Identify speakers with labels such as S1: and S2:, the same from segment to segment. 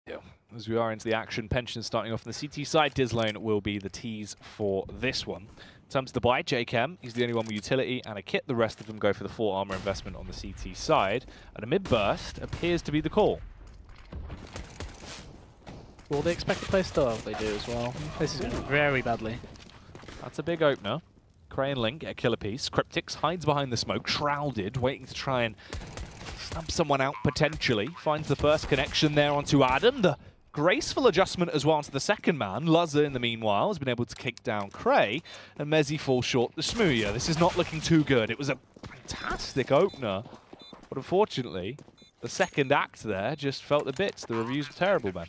S1: Yeah. As we are into the action, Pension starting off on the CT side. dizLown will be the tease for this one. In terms of the buy, JChem, he's the only one with utility and a kit. The rest of them go for the full armor investment on the CT side. And a mid-burst appears to be the call.
S2: Well, they expect to play Star, they do as well. This is going very badly.
S1: That's a big opener. Cray and Link get a killer piece. Cryptix hides behind the smoke, shrouded, waiting to try and snub someone out potentially. Finds the first connection there onto Adam. The graceful adjustment as well to the second man. Luzza, in the meanwhile, has been able to kick down Cray. And Mezzy falls short the Smooya. This is not looking too good. It was a fantastic opener. But unfortunately, the second act there just felt the bits. The reviews were terrible, man.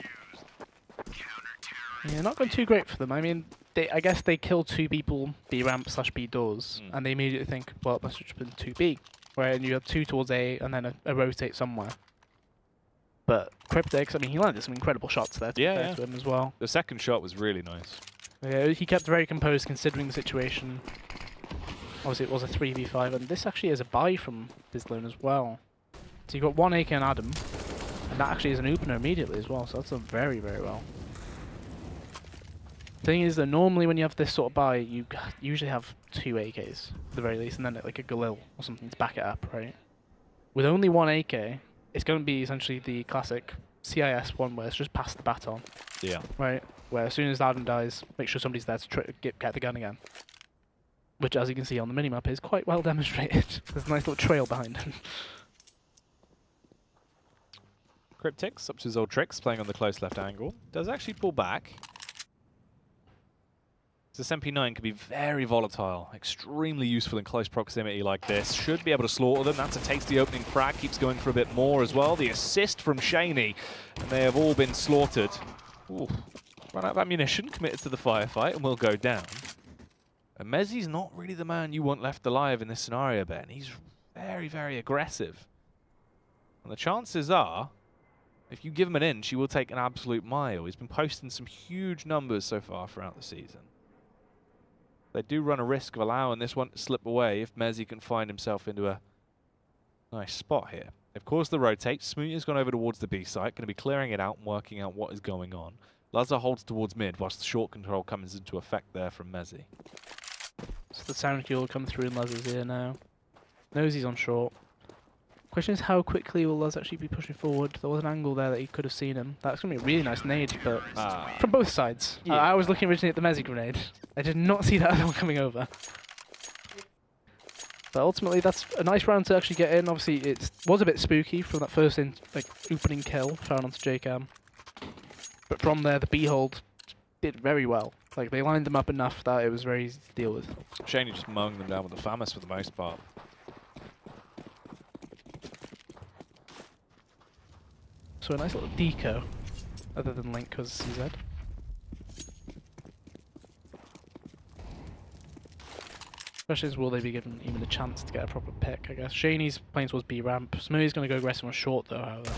S2: Yeah, not going too great for them. I mean, I guess they kill two people B ramp / B doors, and they immediately think, well, it must have been 2B, where you have two towards A and then a rotate somewhere. But Cryptix, I mean, he landed some incredible shots there to him as well.
S1: The second shot was really nice.
S2: Yeah, he kept very composed considering the situation. Obviously, it was a 3v5, and this actually is a buy from dizLown as well. So you got one AK and Adam, and that actually is an opener immediately as well, so that's done very, very well. The thing is that normally when you have this sort of buy, you usually have two AKs, at the very least, and then like a Galil or something to back it up, right? With only one AK, it's going to be essentially the classic CIS one where it's just pass the baton.
S1: Yeah.
S2: Right? Where as soon as Adam dies, make sure somebody's there to get the gun again. Which, as you can see on the minimap, is quite well demonstrated. There's a nice little trail behind him.
S1: Cryptix, up to his old tricks, playing on the close left angle. Does actually pull back. This MP9 can be very volatile, extremely useful in close proximity like this. Should be able to slaughter them. That's a tasty opening frag. Keeps going for a bit more as well. The assist from Shaney, and they have all been slaughtered. Ooh, run out of ammunition, committed to the firefight, and will go down. And Mezzy's not really the man you want left alive in this scenario, Ben. He's very, very aggressive. And the chances are, if you give him an inch, he will take an absolute mile. He's been posting some huge numbers so far throughout the season. They do run a risk of allowing this one to slip away if Mezzy can find himself into a nice spot here. Of course, the rotate. Smooya's gone over towards the B site, going to be clearing it out and working out what is going on. Luzza holds towards mid, whilst the short control comes into effect there from Mezzy.
S2: So the sound cue will come through in Luzza's ear now. Knows he's on short. Question is, how quickly will Luz actually be pushing forward? There was an angle there that he could have seen him. That's going to be a really nice nade, but from both sides. Yeah. I was looking originally at the Mezzy grenade. I did not see that other one coming over. But ultimately, that's a nice round to actually get in. Obviously, it was a bit spooky from that first opening kill, found onto JCam. But from there, the B-hold did very well. Like, they lined them up enough that it was very easy to deal with.
S1: Shaney just mowing them down with the FAMAS for the most part.
S2: So a nice little deco, other than Link because CZ. Question is, will they be given even a chance to get a proper pick, I guess. Shaney's playing towards B ramp. Smoothie's going to go aggressive on short though, however.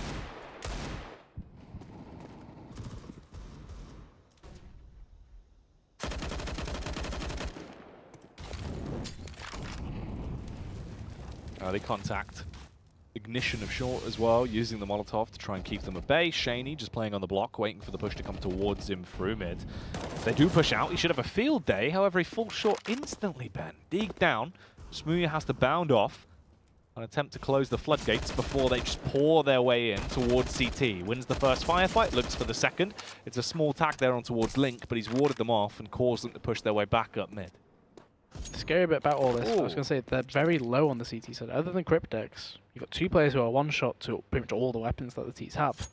S1: Early contact. Ignition of short as well, using the Molotov to try and keep them at bay. Shaney just playing on the block, waiting for the push to come towards him through mid. If they do push out, he should have a field day. However, he falls short instantly, Ben. Dig down. Smooya has to bound off and attempt to close the floodgates before they just pour their way in towards CT. Wins the first firefight, looks for the second. It's a small tag there on towards Link, but he's warded them off and caused them to push their way back up mid.
S2: The scary bit about all this, I was going to say, they're very low on the CT side. Other than Cryptix, you've got two players who are one-shot to pretty much all the weapons that the T's have.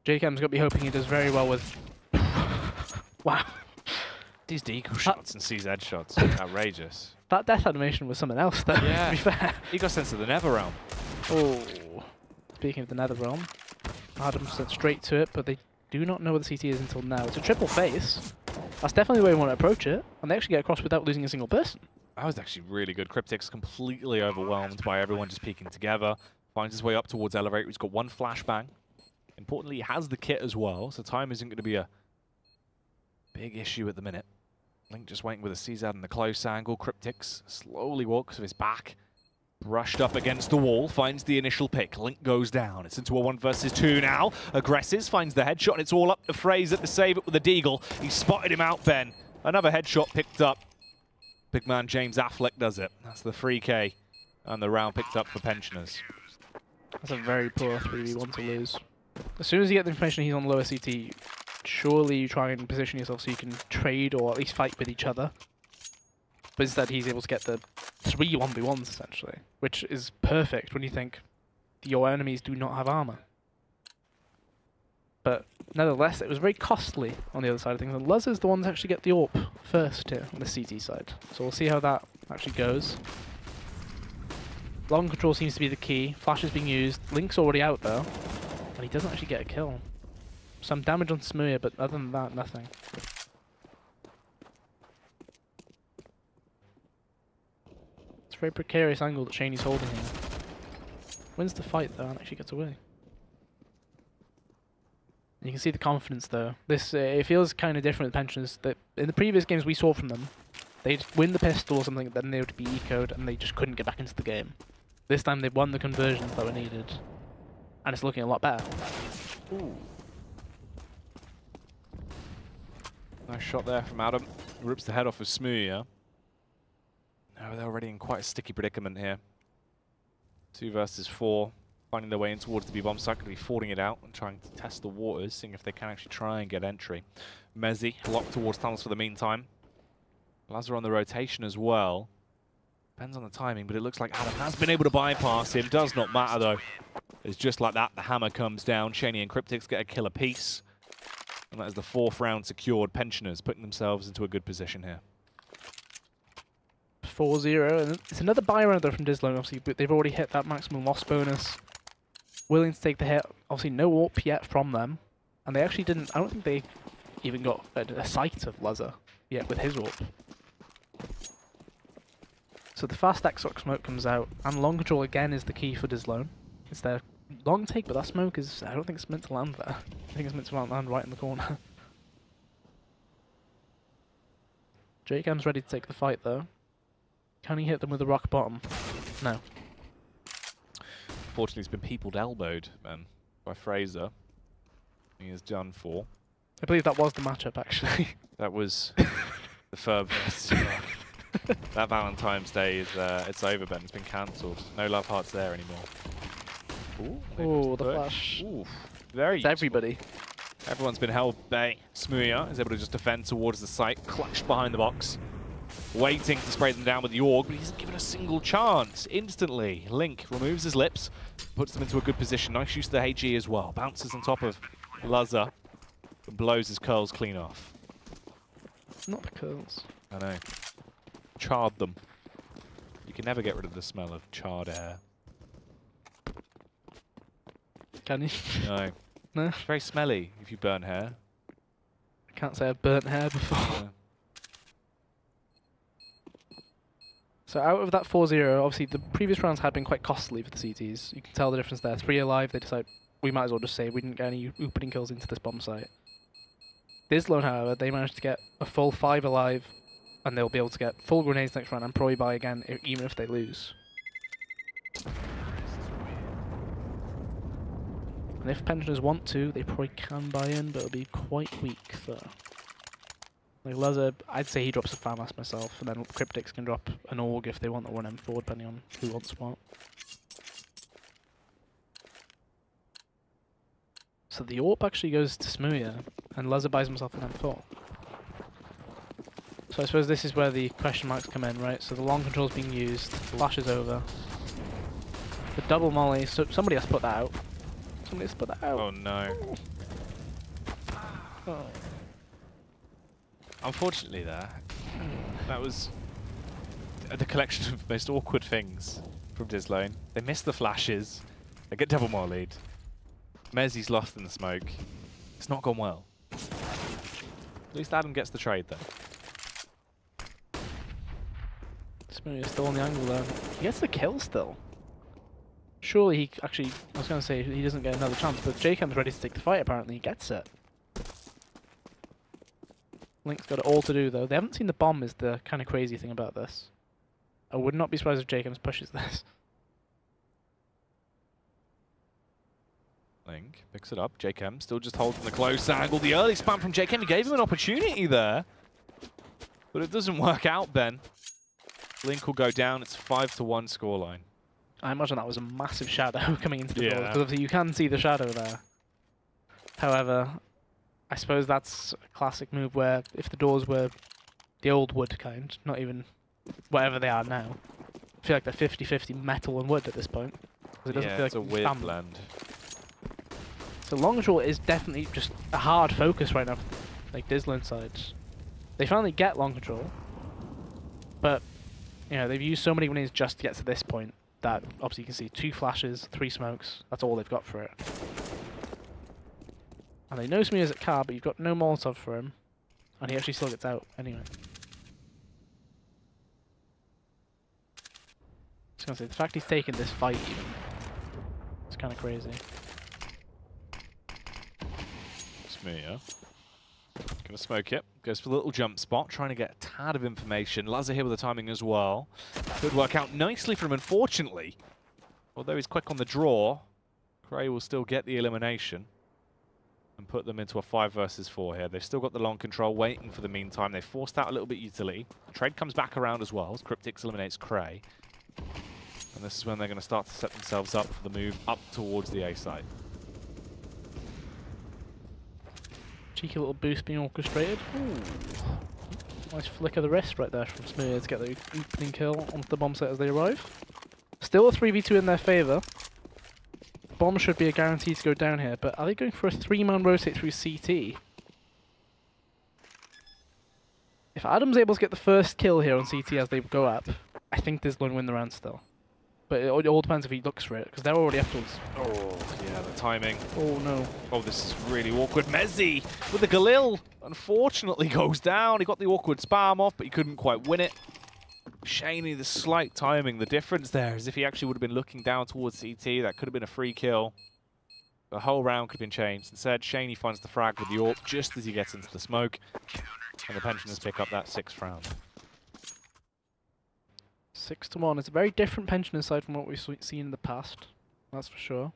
S2: JCam's going to be hoping he does very well with... Wow.
S1: These deco shots and CZ shots are outrageous.
S2: That death animation was something else, though, to be fair.
S1: He got sent to the Nether Realm.
S2: Oh. Speaking of the Nether Realm, Adam's sent straight to it, but they do not know where the CT is until now. It's a triple face. That's definitely the way we want to approach it, and they actually get across without losing a single person.
S1: That was actually really good. Cryptix completely overwhelmed by everyone just peeking together. Finds his way up towards elevator. He's got one flashbang. Importantly, he has the kit as well, so time isn't going to be a big issue at the minute. Link just waiting with a CZ in the close angle. Cryptix slowly walks with his back. Brushed up against the wall, finds the initial pick. Link goes down. It's into a 1 versus 2 now. Aggresses, finds the headshot, and it's all up to Fraser to save it with a deagle. He spotted him out, Ben. Another headshot picked up. Big man James Affleck does it. That's the 3K. And the round picked up for Pensioners.
S2: That's a very poor 3v1 to lose. As soon as you get the information he's on lower CT, surely you try and position yourself so you can trade or at least fight with each other. But instead he's able to get the 3 1v1s essentially, which is perfect when you think your enemies do not have armor. But nevertheless, it was very costly on the other side of things, and Luz is the ones that actually get the AWP first here on the CT side. So we'll see how that actually goes. Long control seems to be the key. Flash is being used. Link's already out though, and he doesn't actually get a kill. Some damage on Smear, but other than that, nothing. It's a very precarious angle that Shaney's holding here. Wins the fight though, and actually gets away. You can see the confidence though. This it feels kind of different with Pensioners. That in the previous games we saw from them, they'd win the pistol or something, then they would be ecoed, and they just couldn't get back into the game. This time they've won the conversions that were needed, and it's looking a lot better.
S1: Ooh. Nice shot there from Adam. Rips the head off of Smooya. Now they're already in quite a sticky predicament here. 2 versus 4. Finding their way in towards the B-bomb site, going to be fording it out and trying to test the waters, seeing if they can actually try and get entry. Mezzi locked towards tunnels for the meantime. Lazar on the rotation as well. Depends on the timing, but it looks like Adam has been able to bypass him. Does not matter though. It's just like that. The hammer comes down. Shaney and Cryptics get a kill apiece. And that is the 4th round secured. Pensioners putting themselves into a good position here.
S2: 4-0, and it's another buy round though from dizLown, obviously, but they've already hit that maximum loss bonus. Willing to take the hit. Obviously no AWP yet from them. And they actually didn't, I don't think they even got a sight of Lazar yet with his AWP. So the fast Exoc smoke comes out, and long control again is the key for dizLown. It's their long take, but that smoke is, I don't think it's meant to land there. I think it's meant to land right in the corner. JCam's ready to take the fight though. Can he hit them with a rock bottom? No.
S1: Fortunately, he's been peopled elbowed, man, by Fraser. He is done for.
S2: I believe that was the matchup, actually.
S1: That was the Ferb. That Valentine's Day is it's over, Ben. It's been cancelled. No love hearts there anymore.
S2: Ooh, the flash.
S1: Ooh, very
S2: it's everybody.
S1: Everyone's been held bay. Smooya is able to just defend towards the site, clutched behind the box. Waiting to spray them down with the AUG, but he hasn't given a single chance. Instantly, Link removes his lips, puts them into a good position. Nice use of the HE as well. Bounces on top of Lazar, and blows his curls clean off.
S2: Not the curls.
S1: I know. Charred them. You can never get rid of the smell of charred hair.
S2: Can you?
S1: No.
S2: No?
S1: It's very smelly if you burn hair.
S2: I can't say I've burnt hair before.
S1: Yeah.
S2: So out of that 4-0, obviously the previous rounds had been quite costly for the CTs. You can tell the difference there. 3 alive, they decide we might as well just say we didn't get any opening kills into this bomb site. dizLown, however, they managed to get a full 5 alive, and they'll be able to get full grenades next round and probably buy again even if they lose. And if Pensioners want to, they probably can buy in, but it'll be quite weak though. Like Lazar, I'd say he drops a FAMAS myself, and then Cryptics can drop an AUG if they want the 1M4, depending on who wants what. So the AWP actually goes to Smooya, and Lazar buys himself an M4. So I suppose this is where the question marks come in, right? So the long control's being used, flash is over. The double molly, so somebody has to put that out. Somebody has to put that out.
S1: Oh no.
S2: Oh.
S1: Unfortunately there, that was the collection of most awkward things from dizLown. They miss the flashes, they get double mollied. Mezzi's lost in the smoke. It's not gone well. At least Adam gets the trade though.
S2: Smooya's still on the angle though. He gets the kill still. Surely he actually, I was going to say he doesn't get another chance, but JCam's ready to take the fight apparently, he gets it. Link's got it all to do though. They haven't seen the bomb is the kind of crazy thing about this. I would not be surprised if JCams pushes this.
S1: Link picks it up. JKem still just holding the close angle. The early spam from JKem, he gave him an opportunity there. But it doesn't work out, Ben. Link will go down. It's 5-1 scoreline.
S2: I imagine that was a massive shadow coming into the doors,
S1: Yeah.
S2: because obviously you can see the shadow there. However, I suppose that's a classic move where if the doors were the old wood kind, not even whatever they are now, I feel like they're 50-50 metal and wood at this point. It doesn't feel
S1: it's
S2: like
S1: a weird blend.
S2: So long short is definitely just a hard focus right now, like dizLown side. They finally get long control, but you know they've used so many grenades just to get to this point that obviously you can see 2 flashes, 3 smokes. That's all they've got for it. And they know Smear's at car, but you've got no Molotov for him, and he actually still gets out anyway. I was gonna say the fact he's taken this fight even, it's kind of crazy.
S1: Smear. Gonna smoke it. Goes for a little jump spot, trying to get a tad of information. Lazar here with the timing as well. Could work out nicely for him, unfortunately. Although he's quick on the draw, Cray will still get the elimination and put them into a 5 versus 4 here. They've still got the long control waiting for the meantime. They forced out a little bit utility. Trade comes back around as well as Cryptix eliminates Cray. And this is when they're going to start to set themselves up for the move up towards the A site.
S2: Cheeky little boost being orchestrated. Ooh. Nice flick of the wrist right there from Smear to get the opening kill onto the bomb site as they arrive. Still a 3v2 in their favour. Bomb should be a guarantee to go down here, but are they going for a 3-man rotate through CT? If Adam's able to get the first kill here on CT as they go up, I think dizLown win the round still. But it all depends if he looks for it, because they're already afterwards.
S1: Oh, yeah, the timing.
S2: Oh, no.
S1: Oh, this is really awkward. Mezzi with the Galil, unfortunately, goes down. He got the awkward spam off, but he couldn't quite win it. Shaney, the slight timing. The difference there is if he actually would have been looking down towards CT, that could have been a free kill. The whole round could have been changed. Instead, Shaney finds the frag with the AWP just as he gets into the smoke. And the Pensioners pick up that 6th round.
S2: 6-1. It's a very different Pensioner side from what we've seen in the past. That's for sure.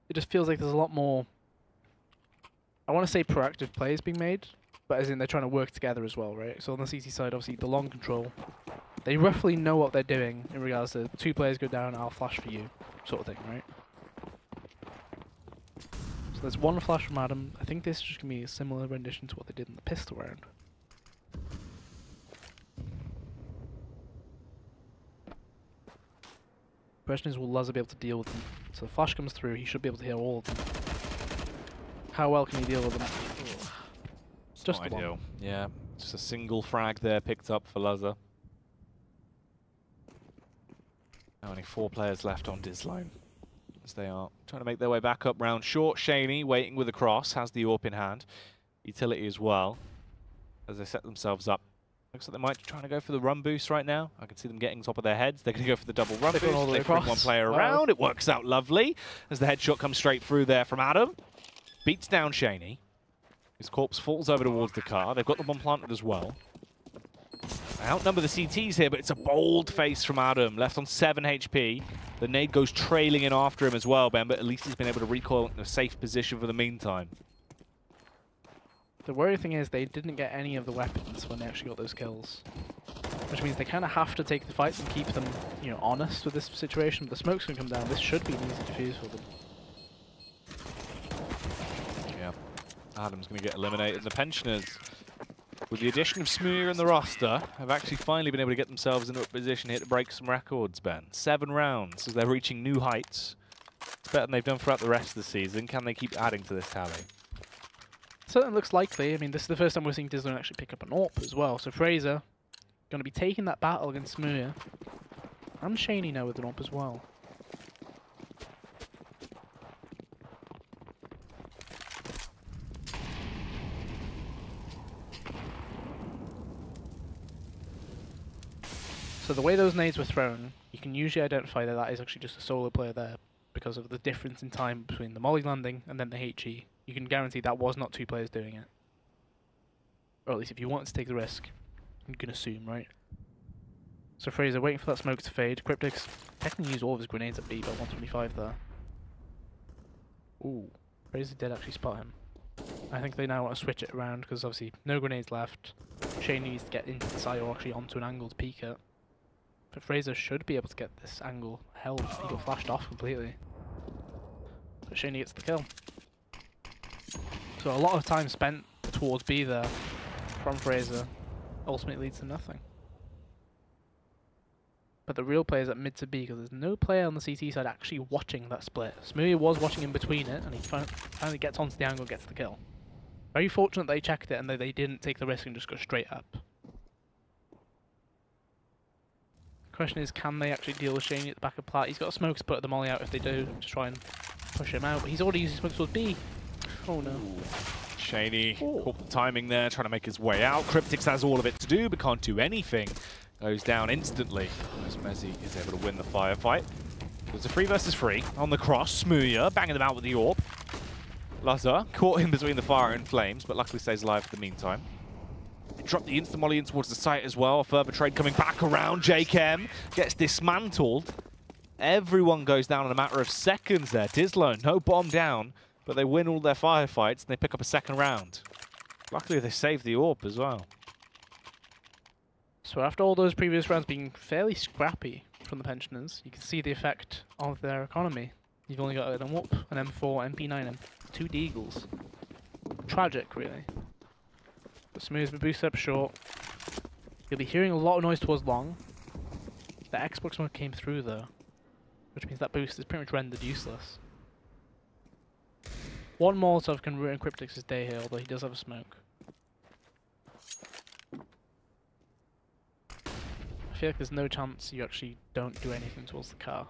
S2: It just feels like there's a lot more, I want to say proactive plays being made, but as in they're trying to work together as well, right? So on the CT side, obviously the long control, they roughly know what they're doing in regards to 2 players go down, I'll flash for you, sort of thing, right? So there's 1 flash from Adam. I think this is just going to be a similar rendition to what they did in the pistol round. Question is, will Lazar be able to deal with them? So the flash comes through, he should be able to hear all of them. How well can he deal with them? Ugh. Just the
S1: ideal.
S2: one.
S1: Yeah, just a single frag there picked up for Lazar. Only 4 players left on dizLown, as they are trying to make their way back up round short. Shaney waiting with the cross, has the AWP in hand. Utility as well, as they set themselves up. Looks like they might be trying to go for the run boost right now. I can see them getting top of their heads. They're going to go for the double run boost.
S2: All the way
S1: They bring
S2: across.
S1: 1 player around. It works out lovely as the headshot comes straight through there from Adam. Beats down Shaney. His corpse falls over towards the car. They've got the bomb planted as well. They outnumber the CTs here, but it's a bold face from Adam. Left on 7 HP. The nade goes trailing in after him as well, Ben, but at least he's been able to recoil in a safe position for the meantime.
S2: The worrying thing is they didn't get any of the weapons when they actually got those kills. Which means they kind of have to take the fights and keep them, you know, honest with this situation. But the smoke's going to come down. This should be an easy defuse for them.
S1: Yeah, Adam's going to get eliminated. The Pensioners, with the addition of Smear in the roster, have actually finally been able to get themselves into a position here to break some records, Ben. 7 rounds as they're reaching new heights. It's better than they've done throughout the rest of the season. Can they keep adding to this tally?
S2: Certainly looks likely. I mean, this is the first time we're seeing dizLown actually pick up an AWP as well. So Fraser going to be taking that battle against Smear. And Shaney now with an AWP as well. So the way those nades were thrown, you can usually identify that that is actually just a solo player there because of the difference in time between the molly landing and then the HE. You can guarantee that was not 2 players doing it. Or at least if you wanted to take the risk, you can assume, right? So Fraser waiting for that smoke to fade. Cryptix technically used all of his grenades at B, but 125 there. Ooh, Fraser did actually spot him. I think they now want to switch it around because obviously no grenades left. Shane needs to get into the site or actually onto an angle to peek it. But Fraser should be able to get this angle held. He got flashed off completely. But Shane gets the kill. So a lot of time spent towards B there from Fraser ultimately leads to nothing. But the real play is at mid to B because there's no player on the CT side actually watching that split. Smoothie was watching in between it and he finally gets onto the angle and gets the kill. Very fortunate they checked it and they didn't take the risk and just go straight up. Question is, can they actually deal with Shaney at the back of plat? He's got smokes to put the molly out if they do to try and push him out, but he's already using smokes towards B. Oh no.
S1: Shaney caught the timing there, trying to make his way out. Cryptix has all of it to do, but can't do anything. Goes down instantly as Mezzi is able to win the firefight. There's a 3 versus 3 on the cross. Smooya banging them out with the AWP. Lazar caught him between the fire and flames, but luckily stays alive for the meantime. Dropped the instant molly in towards the site as well. A further trade coming back around. JKM gets dismantled. Everyone goes down in a matter of seconds there. dizLown, no bomb down, but they win all their firefights and they pick up a second round. Luckily they saved the AWP as well.
S2: So after all those previous rounds being fairly scrappy from the pensioners, you can see the effect of their economy. You've only got an AWP, an M4, MP9, and 2 deagles. Tragic, really. But Smooth's been boosted up short. You'll be hearing a lot of noise towards long. The Xbox mode came through though, which means that boost is pretty much rendered useless. One Molotov can ruin Cryptix's day here, although he does have a smoke. I feel like there's no chance you actually don't do anything towards the car.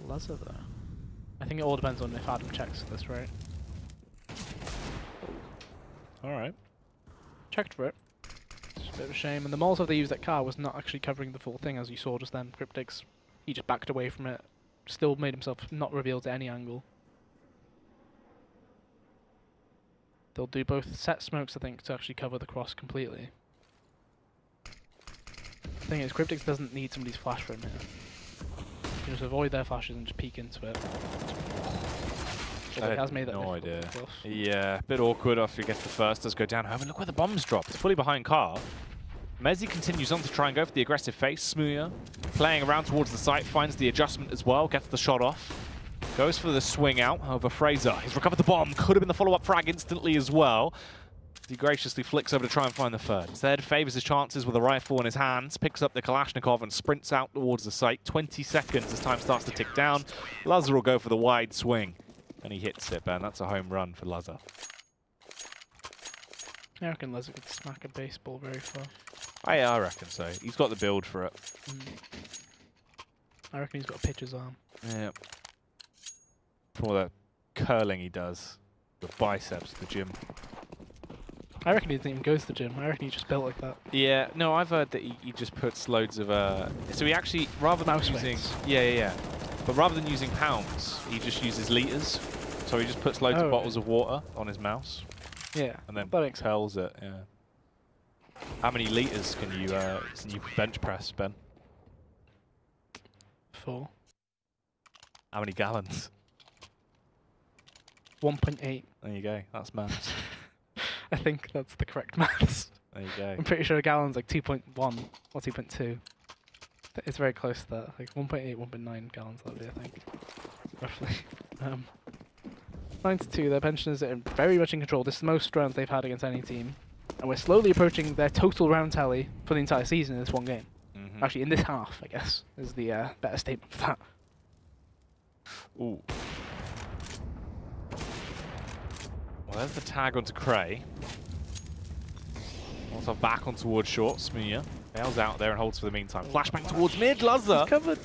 S2: Lazar though. I think it all depends on if Adam checks this, right?
S1: Alright.
S2: Checked for it. It's a bit of a shame. And the Molotov they used that car was not actually covering the full thing, as you saw just then. Cryptix, he just backed away from it. Still made himself not revealed to any angle. They'll do both set smokes, I think, to actually cover the cross completely. The thing is, Cryptix doesn't need somebody's flash for him here. You can just avoid their flashes and just peek into it. Although he has made that
S1: no idea.
S2: Stuff.
S1: Yeah, a bit awkward after he gets the first, does go down home, and look where the bomb's dropped. It's fully behind car. Mezzi continues on to try and go for the aggressive face. Smooya playing around towards the site, finds the adjustment as well, gets the shot off. Goes for the swing out over Fraser. He's recovered the bomb. Could have been the follow-up frag instantly as well. He graciously flicks over to try and find the third. Instead, favours his chances with a rifle in his hands, picks up the Kalashnikov and sprints out towards the site. 20 seconds as time starts to tick down. Lazar will go for the wide swing. And he hits it, Ben. That's a home run for Lazar.
S2: I reckon Lazar could smack a baseball very far.
S1: I reckon so. He's got the build for it.
S2: I reckon he's got a pitcher's arm.
S1: Yeah. For all the curling he does. The biceps at the gym.
S2: I reckon he didn't even go to the gym. I reckon he just built like that.
S1: Yeah, no, I've heard that he just puts loads of... So he actually, rather than
S2: Mouse
S1: using...
S2: weights.
S1: Yeah. But rather than using pounds, he just uses litres. So he just puts loads of bottles of water on his mouse.
S2: Yeah,
S1: And then
S2: that makes
S1: tells it, yeah. How many litres can you bench press, Ben?
S2: 4.
S1: How many gallons?
S2: 1.8.
S1: There you go, that's maths.
S2: I think that's the correct maths.
S1: There you go.
S2: I'm pretty sure a gallon's like 2.1 or 2.2. It's very close to that. Like 1.8, 1.9 gallons, that would be, I think. Roughly. 9-2, their pensioners are very much in control. This is the most rounds they've had against any team. And we're slowly approaching their total round tally for the entire season in this one game. Actually, in this half, I guess, is the better statement for that.
S1: Ooh. Well, there's the tag onto Cray. Also back on towards short. Smooya bails out there and holds for the meantime. Flashbang towards mid. Lazar
S2: Covered.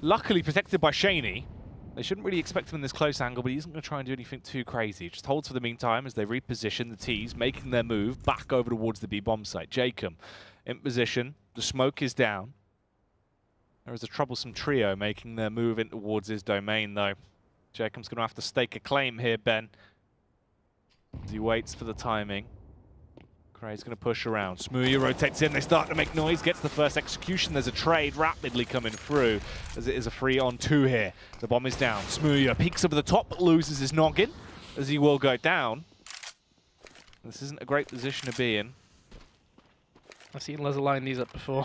S1: luckily protected by Shaney. They shouldn't really expect him in this close angle, but he isn't going to try and do anything too crazy. Just holds for the meantime as they reposition the T's, making their move back over towards the B bomb site. Jacob in position. The smoke is down. There is a troublesome trio making their move in towards his domain, though. Jacob's going to have to stake a claim here, Ben. As he waits for the timing. Cray's going to push around. Smooya rotates in. They start to make noise. Gets the first execution. There's a trade rapidly coming through as it is a 3-on-2 here. The bomb is down. Smooya peeks over the top but loses his noggin as he will go down. This isn't a great position to be in.
S2: I've seen Lezza line these up before.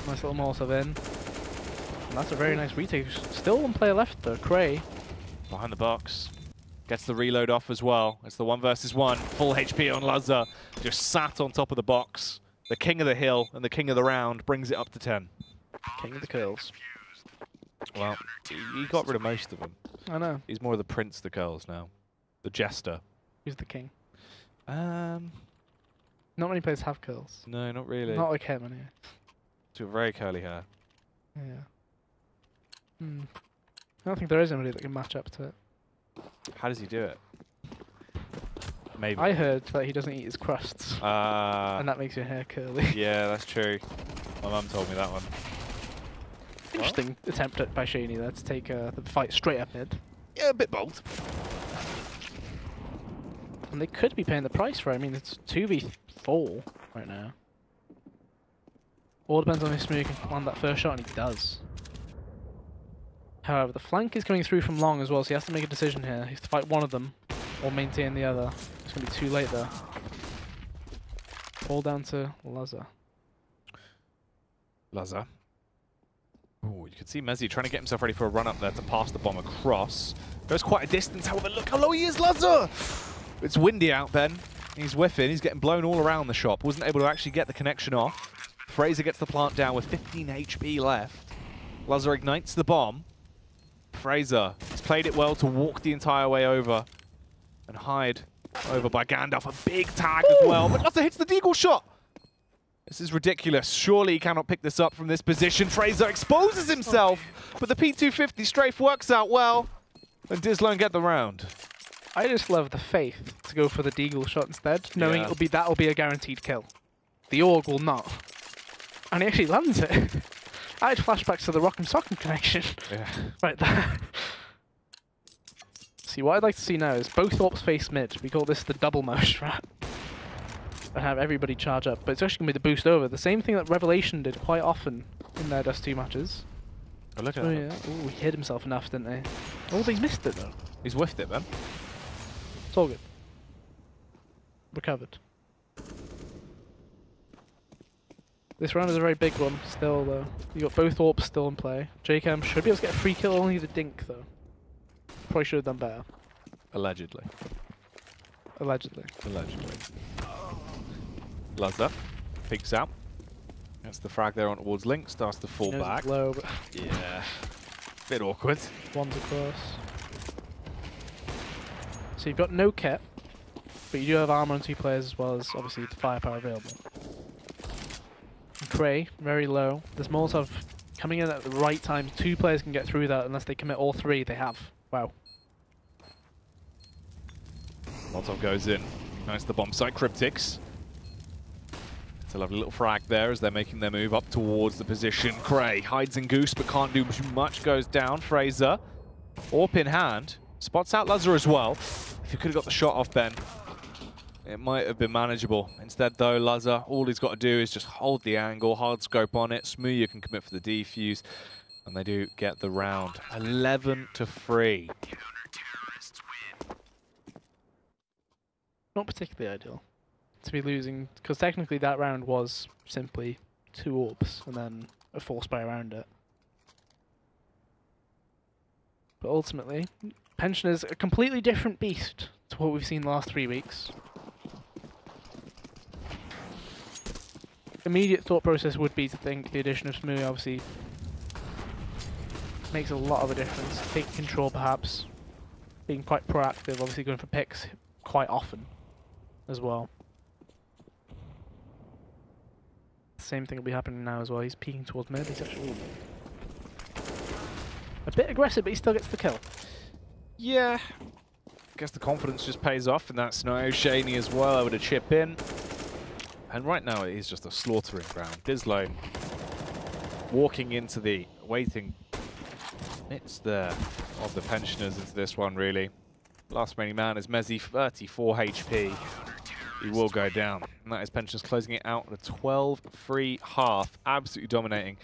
S2: Nice little Molotov in. And that's a very nice retake. Still one player left though, Cray.
S1: Behind the box. Gets the reload off as well. It's the 1 versus 1. Full HP on Lezza. Just sat on top of the box. The king of the hill and the king of the round brings it up to 10.
S2: King of the curls.
S1: Well, he got rid of most of them.
S2: I know.
S1: He's more of the prince of the curls now. The jester.
S2: Who's the king?
S1: Not
S2: Not many players have curls.
S1: No, not really.
S2: Not like him, anyway.
S1: To very curly hair.
S2: Yeah. I don't think there is anybody that can match up to it.
S1: How does he do it? Maybe.
S2: I heard that he doesn't eat his crusts. And that makes your hair curly.
S1: Yeah, that's true. My mum told me that one.
S2: Interesting attempt by Shaney there to take the fight straight up mid.
S1: Yeah, a bit bold.
S2: And they could be paying the price for it. I mean, it's 2v4 right now. All depends on if Smooya can land that first shot, and he does. However, the flank is coming through from long as well, so he has to make a decision here. He has to fight one of them, or maintain the other. It's going to be too late there. All down to Lezza.
S1: Lezza. Oh, you can see Mezzi trying to get himself ready for a run up there to pass the bomb across. Goes quite a distance, however, look how low he is, Lezza! It's windy out, Ben. He's whiffing, he's getting blown all around the shop. Wasn't able to actually get the connection off. Fraser gets the plant down with 15 HP left. Lezza ignites the bomb. Fraser has played it well to walk the entire way over and hide over by Gandalf. A big tag as well, but Lezza hits the deagle shot. This is ridiculous. Surely he cannot pick this up from this position. Fraser exposes himself, but the P250 strafe works out well, and dizLown get the round.
S2: I just love the faith to go for the deagle shot instead, knowing that'll be a guaranteed kill. The Org will not. And he actually lands it. I had flashbacks to the Rock'em Sock'em connection.
S1: Yeah.
S2: Right there. See, what I'd like to see now is both Orps face mid. We call this the double mouse strat. And have everybody charge up. But it's actually going to be the boost over. The same thing that Revelation did quite often in their Dust 2 matches.
S1: Oh, look at
S2: that.
S1: Yeah.
S2: Oh, he hit himself enough, didn't he? Oh, they missed it though.
S1: He's whiffed it, man.
S2: It's all good. Recovered. This round is a very big one still, though. You got both Orps still in play. JCam should be able to get a free kill, only the dink, though. Probably should have done better.
S1: Allegedly.
S2: Allegedly.
S1: Allegedly. Lezza peeks out. That's the frag there on towards Link. Starts to fall back.
S2: Low, but
S1: yeah. Bit awkward.
S2: One's across. So you've got no kit, but you do have armor on 2 players as well as obviously the firepower available. And Cray, very low. There's Molotov coming in at the right time. 2 players can get through that unless they commit all 3 they have. Wow.
S1: Molotov goes in. Nice the bomb site. Cryptics. It's a lovely little frag there as they're making their move up towards the position. Cray hides in Goose but can't do too much. Goes down. Fraser. Orp in hand. Spots out Lezza as well. If you could have got the shot off, Ben, it might have been manageable. Instead, though, Lezza, all he's got to do is just hold the angle, hard scope on it. Smooya can commit for the defuse, and they do get the round. 11-3.
S2: Not particularly ideal to be losing, because technically that round was simply 2 Orps and then a force buy around it. But ultimately, Pension is a completely different beast to what we've seen the last 3 weeks. Immediate thought process would be to think the addition of Smooya obviously makes a lot of a difference. Taking control perhaps, being quite proactive, obviously going for picks quite often as well. Same thing will be happening now as well. He's peeking towards mid. He's actually a bit aggressive, but he still gets the kill.
S1: Yeah. Guess the confidence just pays off in that scenario. Shaney as well able to chip in. And right now it is just a slaughtering ground. dizLown walking into the waiting midst there of the pensioners into this one, really. Last remaining man is Mezzi, 34 HP. He will go down. And that is Pensioners closing it out at a 12-3 half. Absolutely dominating.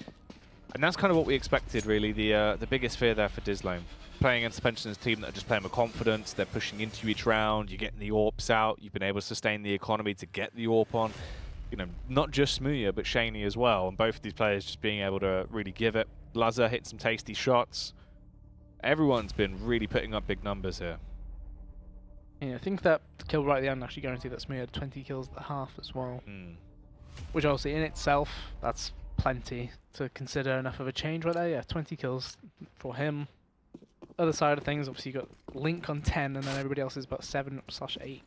S1: And that's kind of what we expected, really. The biggest fear there for dizLown. Playing against the Pensioners team that are just playing with confidence. They're pushing into each round. You're getting the AWPs out. You've been able to sustain the economy to get the AWP on. You know, not just Smooya, but Shaney as well. And both of these players just being able to really give it. Lazar hit some tasty shots. Everyone's been really putting up big numbers here.
S2: Yeah, I think that kill right at the end actually guaranteed that Smooya had 20 kills at the half as well. Which obviously in itself, that's plenty to consider enough of a change right there. Yeah, 20 kills for him. Other side of things, obviously you got Link on 10 and then everybody else is about 7/8.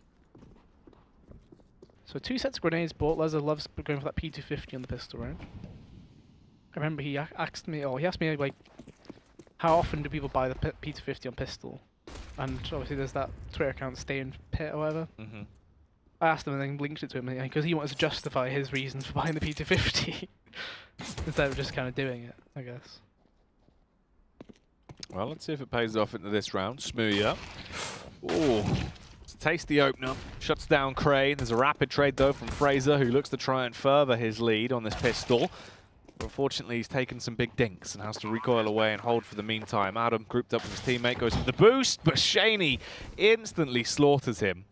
S2: So 2 sets of grenades bought. Lazar loves going for that P250 on the pistol round. I remember he asked me like, how often do people buy the P250 on pistol? And obviously there's that Twitter account, Stay in Pit or whatever. I asked him and then linked it to him because he wanted to justify his reasons for buying the P250 instead of just kind of doing it, I guess.
S1: Well, let's see if it pays off into this round. Smooya. Oh, it's a tasty opener. Shuts down Crane. There's a rapid trade though from Fraser, who looks to try and further his lead on this pistol. Unfortunately, he's taken some big dinks and has to recoil away and hold for the meantime. Adam, grouped up with his teammate, goes for the boost, but Shaney instantly slaughters him.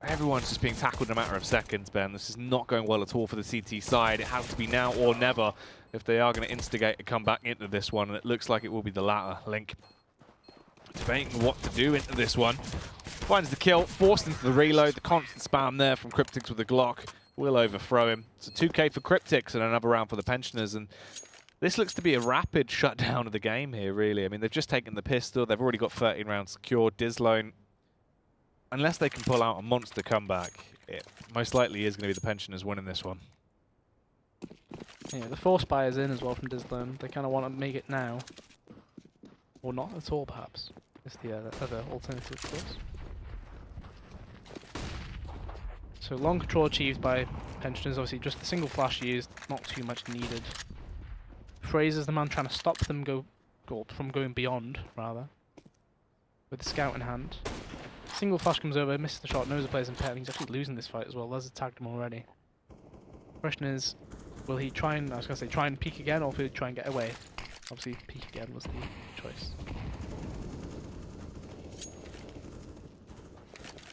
S1: Everyone's just being tackled in a matter of seconds, Ben. This is not going well at all for the CT side. It has to be now or never if they are going to instigate a comeback into this one, and it looks like it will be the latter. Link debating what to do into this one. Finds the kill, forced into the reload. The constant spam there from Cryptix with the Glock will overthrow him. It's a 2K for Cryptix and another round for the Pensioners, and this looks to be a rapid shutdown of the game here, really. I mean, they've just taken the pistol. They've already got 13 rounds secured. dizLown, unless they can pull out a monster comeback, it most likely is going to be the Pensioners winning this one.
S2: Yeah, the force buy is in as well from dizLown. They kind of want to make it now. Or not at all, perhaps. Is the other alternative, of course. So long control achieved by Pensioners. Obviously just a single flash used, not too much needed. Fraser's the man trying to stop them from going beyond, rather. With the scout in hand. Single flash comes over, misses the shot, knows the player's in pit, and he's actually losing this fight as well. Lazar tagged him already. Question is, will he try and, I was going to say, try and peek again, or will he try and get away? Obviously, peek again was the choice.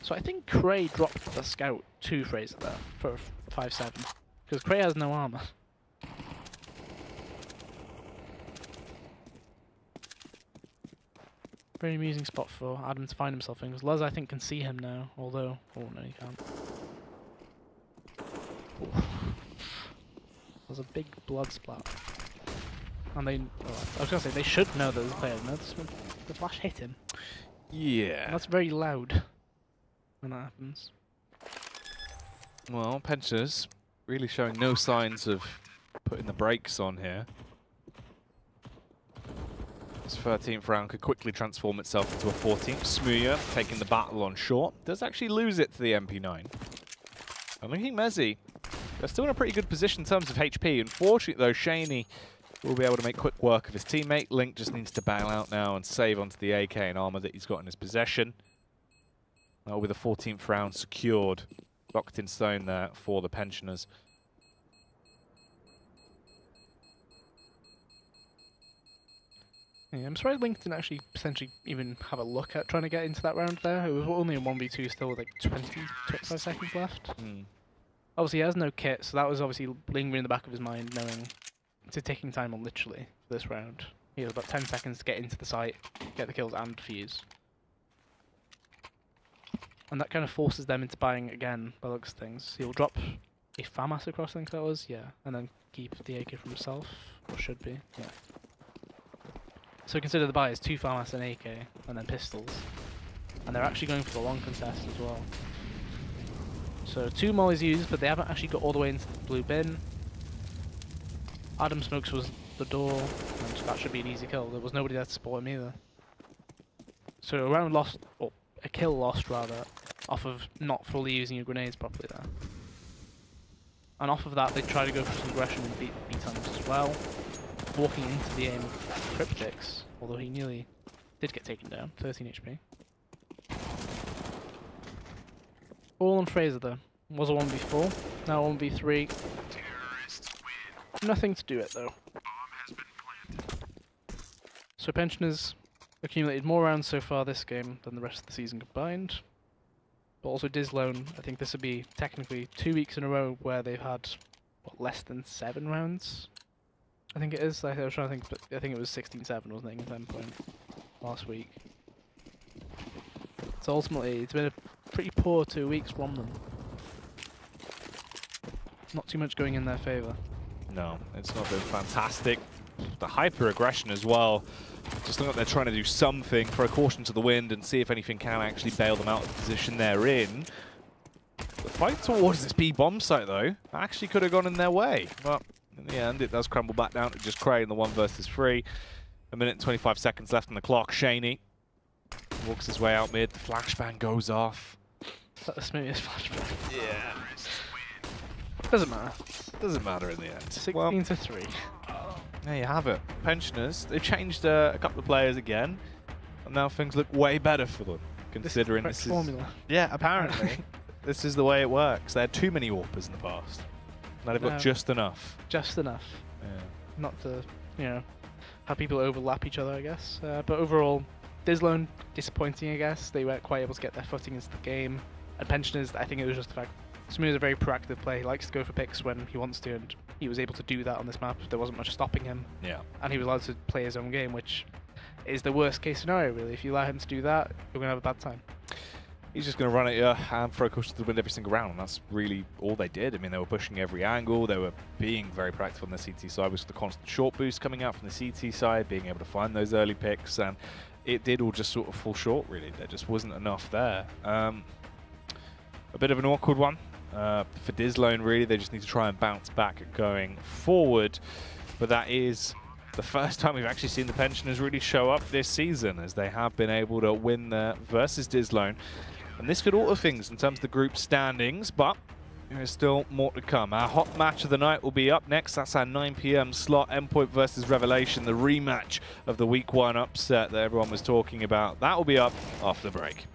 S2: So I think Cray dropped the scout to Fraser there for 5-7, because Cray has no armor. Very amusing spot for Adam to find himself in, because Luz, I think, can see him now, although... Oh, no, he can't. Ooh. There's a big blood splat. And they... Oh, I was going to say, they should know that there's a player. No, the flash hit him.
S1: Yeah.
S2: And that's very loud when that happens.
S1: Well, Pensioners really showing no signs of putting the brakes on here. This 13th round could quickly transform itself into a 14th. Smooya taking the battle on short. Does actually lose it to the MP9. I'm looking Mezzi. They're still in a pretty good position in terms of HP. Unfortunately, though, Shaney will be able to make quick work of his teammate. Link just needs to bail out now and save onto the AK and armor that he's got in his possession. With a 14th round secured. Locked in stone there for the Pensioners.
S2: Yeah, I'm surprised Link didn't actually potentially even have a look at trying to get into that round there. It was only a 1v2 still with like 25 seconds left. Obviously he has no kit, so that was obviously lingering in the back of his mind, knowing it's taking time on literally for this round. He has about 10 seconds to get into the site, get the kills and defuse. And that kind of forces them into buying again, by the looks of things. He'll drop a FAMAS across, I think that was, yeah, and then keep the AK for himself, or should be, yeah. So consider the buy is 2 FAMAS and AK, and then pistols. And they're actually going for the long contest as well. So 2 mollies used, but they haven't actually got all the way into the blue bin. Adam Smokes was the door, and that should be an easy kill. There was nobody there to support him either. So a round lost, or a kill lost rather, off of not fully using your grenades properly there. And off of that, they try to go for some aggression and beat B-times as well. Walking into the aim of Cryptix, although he nearly did get taken down, 13 HP. All on Fraser though. Was a 1v4, now 1v3. Nothing to do it though. So Pensioners accumulated more rounds so far this game than the rest of the season combined. But also dizLown, I think this would be technically 2 weeks in a row where they've had what, less than 7 rounds. I think it is. I was trying to think, but I think it was 16-7, wasn't it, in 10 point last week. So ultimately, it's been a pretty poor 2 weeks from them. Not too much going in their favour.
S1: No, it's not been fantastic. The hyper-aggression as well. Just look like they're trying to do something, throw caution to the wind and see if anything can actually bail them out of the position they're in. The fight towards this B bomb site, though, actually could have gone in their way. But in the end, it does crumble back down to just Cray in the 1 versus 3. 1 minute and 25 seconds left on the clock. Shaney walks his way out mid. The flashbang goes off.
S2: Is that the smoothest flashbang?
S1: Yeah.
S2: Doesn't matter.
S1: Doesn't matter in the end.
S2: 16-3.
S1: There you have it. Pensioners, they've changed a couple of players again, and now things look way better for them, considering this is...
S2: formula.
S1: Yeah, apparently. This is the way it works. They had too many AWPers in the past. Now they've got just enough.
S2: Just enough.
S1: Yeah.
S2: Not to, you know, have people overlap each other, I guess. But overall, dizLown, disappointing, I guess. They weren't quite able to get their footing into the game. And Pensioners, I think it was just the fact Smooth is a very proactive player. He likes to go for picks when he wants to, and he was able to do that on this map. There wasn't much stopping him.
S1: Yeah.
S2: And he was allowed to play his own game, which is the worst case scenario, really. If you allow him to do that, you're going to have a bad time.
S1: He's just going to run at you and throw caution to the wind every single round, and that's really all they did. I mean, they were pushing every angle. They were being very proactive on the CT side with the constant short boost coming out from the CT side, being able to find those early picks, and it did all just sort of fall short, really. There just wasn't enough there. A bit of an awkward one. For dizLown, really, they just need to try and bounce back going forward. But that is the first time we've actually seen the Pensioners really show up this season, as they have been able to win there versus dizLown. And this could alter things in terms of the group standings, but there is still more to come. Our hot match of the night will be up next. That's our 9 PM slot, Endpoint versus Revelation, the rematch of the Week 1 upset that everyone was talking about. That will be up after the break.